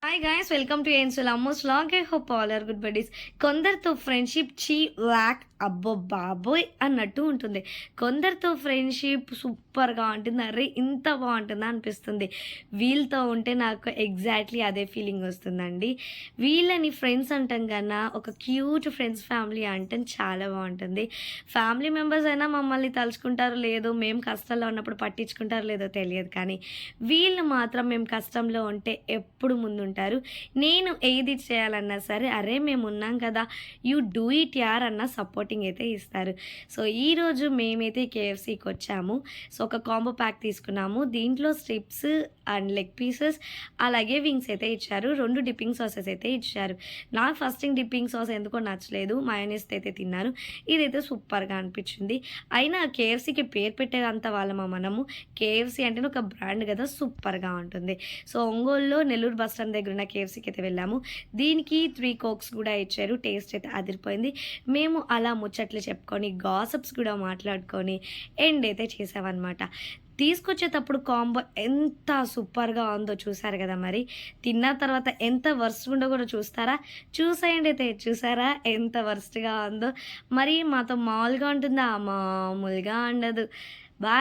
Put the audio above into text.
Hi guys, welcome to ఏన్సుల్ అమ్మోస్ log. I hope all are good buddies. కొందరితో friendship లాక్ అబ్బో బాబోయ్ అన్నట్టు ఉంటుంది. కొందరితో ఫ్రెండ్షిప్ సూపర్గా ఉంటుంది. అరే ఇంత బాగుంటుందా అనిపిస్తుంది. వీళ్ళతో ఉంటే నాకు ఎగ్జాక్ట్లీ అదే ఫీలింగ్ వస్తుందండి. వీళ్ళని ఫ్రెండ్స్ అంటాం కన్నా ఒక క్యూట్ ఫ్రెండ్స్ ఫ్యామిలీ అంటే చాలా బాగుంటుంది. ఫ్యామిలీ మెంబర్స్ అయినా మమ్మల్ని తలుచుకుంటారో లేదో, మేము కష్టంలో ఉన్నప్పుడు పట్టించుకుంటారో లేదో తెలియదు, కానీ వీళ్ళు మాత్రం మేము కష్టంలో ఉంటే ఎప్పుడు ముందుంటారు. నేను ఏది చేయాలన్నా సరే, అరే మేము ఉన్నాం కదా, యూ డూ ఇట్ యార్ అన్న సపోర్టింగ్ అయితే ఇస్తారు. సో ఈరోజు మేమైతే కేఎఫ్సీకి వచ్చాము. సో ఒక కాంబో ప్యాక్ తీసుకున్నాము. దీంట్లో స్ట్రిప్స్ అండ్ లెగ్ పీసెస్ అలాగే వింగ్స్ అయితే ఇచ్చారు. 2 డిప్పింగ్ సాసెస్ అయితే ఇచ్చారు. నాకు ఫస్టింగ్ డిప్పింగ్ సాస్ ఎందుకో నచ్చలేదు. మయోనీస్ అయితే తిన్నాను. ఇదైతే సూపర్గా అనిపించింది. అయినా కేఎఫ్సీకి పేరు పెట్టేంత వాళ్ళమా మనము. కేఎఫ్సీ అంటే ఒక బ్రాండ్ కదా, సూపర్గా ఉంటుంది. సో ఒంగోలులో నెల్లూరు బస్ స్టాండ్ దగ్గర ఉన్న కేఎఫ్సీకి అయితే వెళ్ళాము. దీనికి 3 కోక్స్ కూడా ఇచ్చారు. టేస్ట్ అయితే అదిరిపోయింది. మేము అలా ముచ్చట్లు చెప్పుకొని గాసిప్స్ కూడా మాట్లాడుకొని ఎండ్ అయితే చేసామన్నమాట. తీసుకొచ్చేటప్పుడు కాంబో ఎంత సూపర్గా ఉందో చూసారు కదా. మరి తిన్న తర్వాత ఎంత వర్స్ట్ ఉందో కూడా చూసేయండి. అయితే చూసారా ఎంత వర్స్ట్గా ఉందో. మరి మాతో మామూలుగా ఉంటుందా? మామూలుగా ఉండదు. బాయ్.